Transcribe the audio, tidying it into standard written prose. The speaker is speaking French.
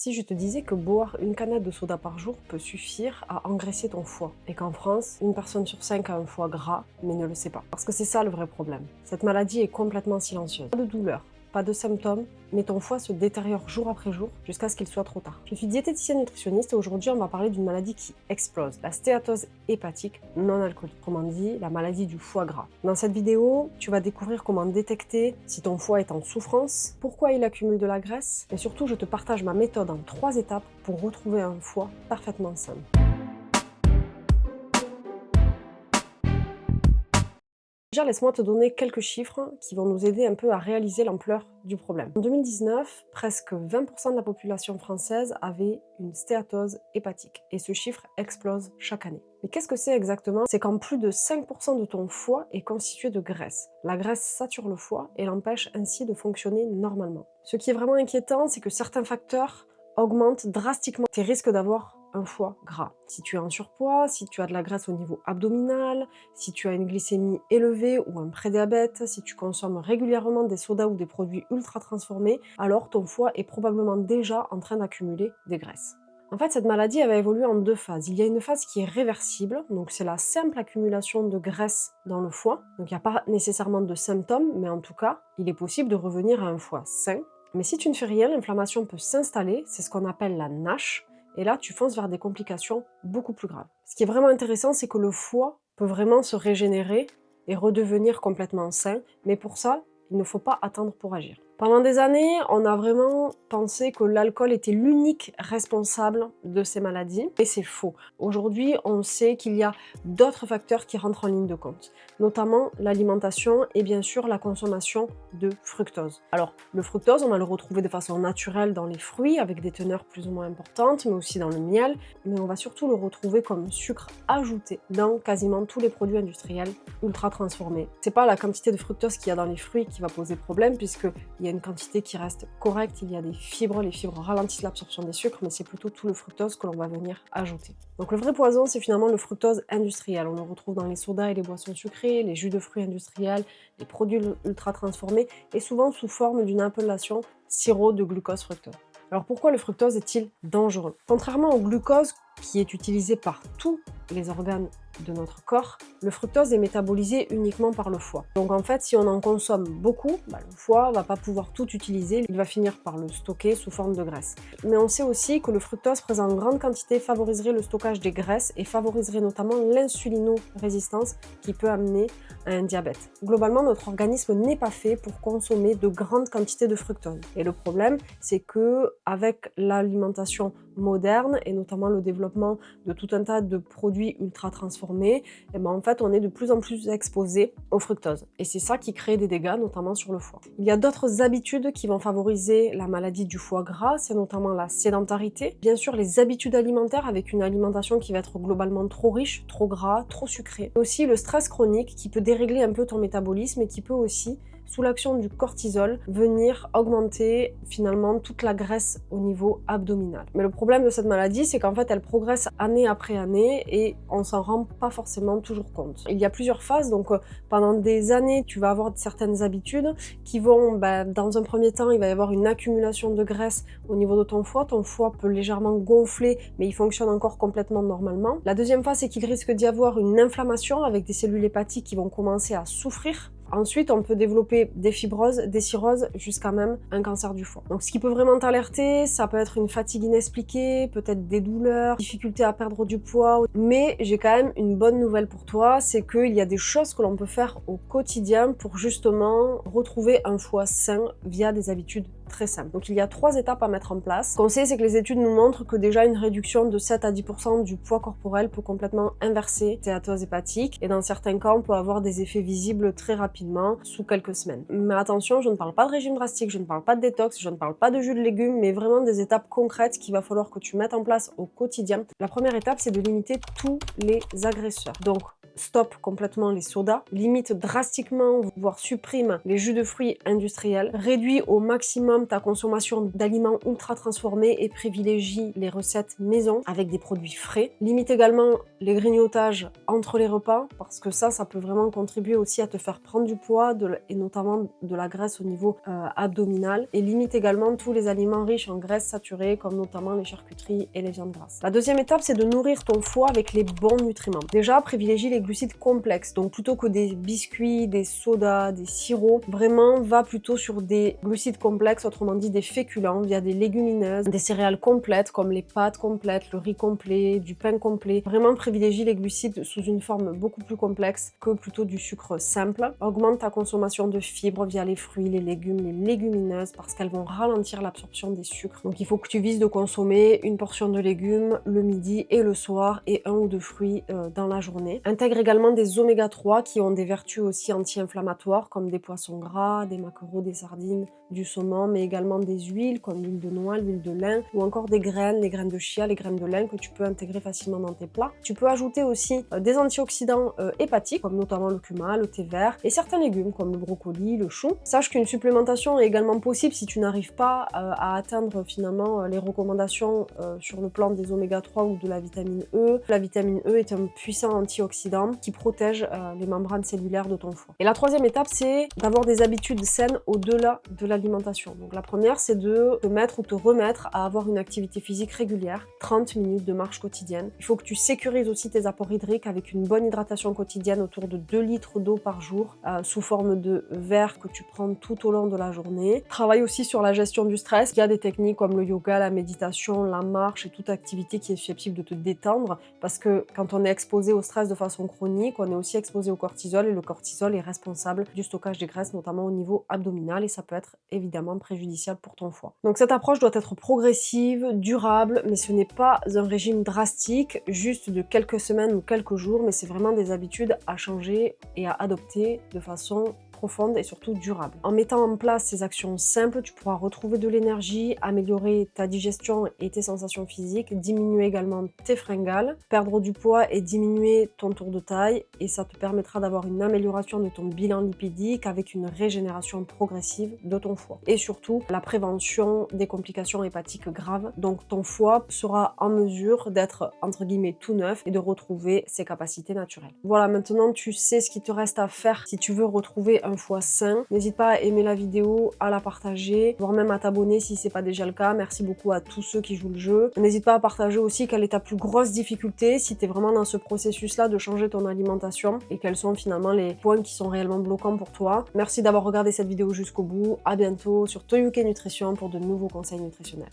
Si je te disais que boire une canette de soda par jour peut suffire à engraisser ton foie, et qu'en France, une personne sur 5 a un foie gras, mais ne le sait pas. Parce que c'est ça le vrai problème. Cette maladie est complètement silencieuse. Pas de douleur, pas de symptômes, mais ton foie se détériore jour après jour jusqu'à ce qu'il soit trop tard. Je suis diététicienne nutritionniste et aujourd'hui on va parler d'une maladie qui explose, la stéatose hépatique non alcoolique, autrement dit la maladie du foie gras. Dans cette vidéo, tu vas découvrir comment détecter si ton foie est en souffrance, pourquoi il accumule de la graisse, et surtout je te partage ma méthode en 3 étapes pour retrouver un foie parfaitement sain. Déjà, laisse-moi te donner quelques chiffres qui vont nous aider un peu à réaliser l'ampleur du problème. En 2019, presque 20% de la population française avait une stéatose hépatique et ce chiffre explose chaque année. Mais qu'est-ce que c'est exactement? C'est quand plus de 5% de ton foie est constitué de graisse. La graisse sature le foie et l'empêche ainsi de fonctionner normalement. Ce qui est vraiment inquiétant, c'est que certains facteurs augmentent drastiquement tes risques d'avoir un foie gras. Si tu es en surpoids, si tu as de la graisse au niveau abdominal, si tu as une glycémie élevée ou un prédiabète, si tu consommes régulièrement des sodas ou des produits ultra transformés, alors ton foie est probablement déjà en train d'accumuler des graisses. En fait, cette maladie elle va évoluer en 2 phases. Il y a une phase qui est réversible, donc c'est la simple accumulation de graisse dans le foie. Donc il n'y a pas nécessairement de symptômes, mais en tout cas, il est possible de revenir à un foie sain. Mais si tu ne fais rien, l'inflammation peut s'installer, c'est ce qu'on appelle la NASH, et là, tu fonces vers des complications beaucoup plus graves. Ce qui est vraiment intéressant, c'est que le foie peut vraiment se régénérer et redevenir complètement sain, mais pour ça, il ne faut pas attendre pour agir. Pendant des années, on a vraiment pensé que l'alcool était l'unique responsable de ces maladies, et c'est faux. Aujourd'hui, on sait qu'il y a d'autres facteurs qui rentrent en ligne de compte, notamment l'alimentation et bien sûr la consommation de fructose. Alors, le fructose, on va le retrouver de façon naturelle dans les fruits, avec des teneurs plus ou moins importantes, mais aussi dans le miel, mais on va surtout le retrouver comme sucre ajouté dans quasiment tous les produits industriels ultra transformés. C'est pas la quantité de fructose qu'il y a dans les fruits qui va poser problème, puisqu'il y a une quantité qui reste correcte, il y a des fibres, les fibres ralentissent l'absorption des sucres, mais c'est plutôt tout le fructose que l'on va venir ajouter. Donc le vrai poison, c'est finalement le fructose industriel. On le retrouve dans les sodas et les boissons sucrées, les jus de fruits industriels, les produits ultra transformés, et souvent sous forme d'une appellation sirop de glucose fructose. Alors pourquoi le fructose est-il dangereux? Contrairement au glucose, qui est utilisé par tous les organes de notre corps, le fructose est métabolisé uniquement par le foie. Donc en fait, si on en consomme beaucoup, le foie va pas pouvoir tout utiliser, il va finir par le stocker sous forme de graisse. Mais on sait aussi que le fructose présent en grande quantité favoriserait le stockage des graisses et favoriserait notamment l'insulino-résistance qui peut amener à un diabète. Globalement, notre organisme n'est pas fait pour consommer de grandes quantités de fructose. Et le problème, c'est que avec l'alimentation moderne et notamment le développement de tout un tas de produits ultra transformés, en fait on est de plus en plus exposé au fructose. Et c'est ça qui crée des dégâts, notamment sur le foie. Il y a d'autres habitudes qui vont favoriser la maladie du foie gras, c'est notamment la sédentarité. Bien sûr, les habitudes alimentaires avec une alimentation qui va être globalement trop riche, trop gras, trop sucrée. Et aussi le stress chronique qui peut dérégler un peu ton métabolisme et qui peut aussi, sous l'action du cortisol, venir augmenter finalement toute la graisse au niveau abdominal. Mais le problème de cette maladie, c'est qu'en fait elle progresse année après année et on s'en rend pas forcément toujours compte. Il y a plusieurs phases, donc pendant des années tu vas avoir certaines habitudes qui vont, dans un premier temps il va y avoir une accumulation de graisse au niveau de ton foie peut légèrement gonfler mais il fonctionne encore complètement normalement. La deuxième phase, c'est qu'il risque d'y avoir une inflammation avec des cellules hépatiques qui vont commencer à souffrir. Ensuite, on peut développer des fibroses, des cirrhoses, jusqu'à même un cancer du foie. Donc ce qui peut vraiment t'alerter, ça peut être une fatigue inexpliquée, peut-être des douleurs, difficulté à perdre du poids. Mais j'ai quand même une bonne nouvelle pour toi, c'est qu'il y a des choses que l'on peut faire au quotidien pour justement retrouver un foie sain via des habitudes très simples. Donc il y a 3 étapes à mettre en place. Ce qu'on sait, c'est que les études nous montrent que déjà une réduction de 7 à 10% du poids corporel peut complètement inverser la stéatose hépatique. Et dans certains cas, on peut avoir des effets visibles très rapidement, sous quelques semaines. Mais attention, je ne parle pas de régime drastique, je ne parle pas de détox, je ne parle pas de jus de légumes, mais vraiment des étapes concrètes qu'il va falloir que tu mettes en place au quotidien. La première étape, c'est de limiter tous les agresseurs. Donc, stop complètement les sodas, limite drastiquement, voire supprime les jus de fruits industriels, réduit au maximum augmente ta consommation d'aliments ultra transformés et privilégie les recettes maison avec des produits frais. Limite également les grignotages entre les repas parce que ça peut vraiment contribuer aussi à te faire prendre du poids et notamment de la graisse au niveau abdominal. Et limite également tous les aliments riches en graisses saturées comme notamment les charcuteries et les viandes grasses. La deuxième étape, c'est de nourrir ton foie avec les bons nutriments. Déjà, privilégie les glucides complexes. Donc plutôt que des biscuits, des sodas, des sirops, vraiment va plutôt sur des glucides complexes, autrement dit des féculents via des légumineuses, des céréales complètes comme les pâtes complètes, le riz complet, du pain complet. Vraiment privilégie les glucides sous une forme beaucoup plus complexe que plutôt du sucre simple. Augmente ta consommation de fibres via les fruits, les légumes, les légumineuses parce qu'elles vont ralentir l'absorption des sucres. Donc il faut que tu vises de consommer une portion de légumes le midi et le soir et 1 ou 2 fruits dans la journée. Intègre également des oméga 3 qui ont des vertus aussi anti-inflammatoires comme des poissons gras, des maquereaux, des sardines, du saumon, mais également des huiles comme l'huile de noix, l'huile de lin ou encore des graines, les graines de chia, les graines de lin que tu peux intégrer facilement dans tes plats. Tu peux ajouter aussi des antioxydants hépatiques comme notamment le cumin, le thé vert et certains légumes comme le brocoli, le chou. Sache qu'une supplémentation est également possible si tu n'arrives pas à atteindre finalement les recommandations sur le plan des oméga 3 ou de la vitamine E. La vitamine E est un puissant antioxydant qui protège les membranes cellulaires de ton foie. Et la troisième étape, c'est d'avoir des habitudes saines au-delà de l'alimentation. Donc la première, c'est de te mettre ou te remettre à avoir une activité physique régulière, 30 minutes de marche quotidienne. Il faut que tu sécurises aussi tes apports hydriques avec une bonne hydratation quotidienne autour de 2 litres d'eau par jour sous forme de verre que tu prends tout au long de la journée. Travaille aussi sur la gestion du stress. Il y a des techniques comme le yoga, la méditation, la marche et toute activité qui est susceptible de te détendre parce que quand on est exposé au stress de façon chronique, on est aussi exposé au cortisol et le cortisol est responsable du stockage des graisses, notamment au niveau abdominal et ça peut être évidemment préjudiciable pour ton foie. Donc cette approche doit être progressive, durable, mais ce n'est pas un régime drastique, juste de quelques semaines ou quelques jours, mais c'est vraiment des habitudes à changer et à adopter de façon profonde et surtout durable. En mettant en place ces actions simples, tu pourras retrouver de l'énergie, améliorer ta digestion et tes sensations physiques, diminuer également tes fringales, perdre du poids et diminuer ton tour de taille et ça te permettra d'avoir une amélioration de ton bilan lipidique avec une régénération progressive de ton foie. Et surtout, la prévention des complications hépatiques graves. Donc ton foie sera en mesure d'être entre guillemets tout neuf et de retrouver ses capacités naturelles. Voilà, maintenant tu sais ce qu'il te reste à faire si tu veux retrouver un foie sain. N'hésite pas à aimer la vidéo, à la partager, voire même à t'abonner si c'est pas déjà le cas. Merci beaucoup à tous ceux qui jouent le jeu. N'hésite pas à partager aussi quelle est ta plus grosse difficulté si tu es vraiment dans ce processus-là de changer ton alimentation et quels sont finalement les points qui sont réellement bloquants pour toi. Merci d'avoir regardé cette vidéo jusqu'au bout. À bientôt sur Toyuke Nutrition pour de nouveaux conseils nutritionnels.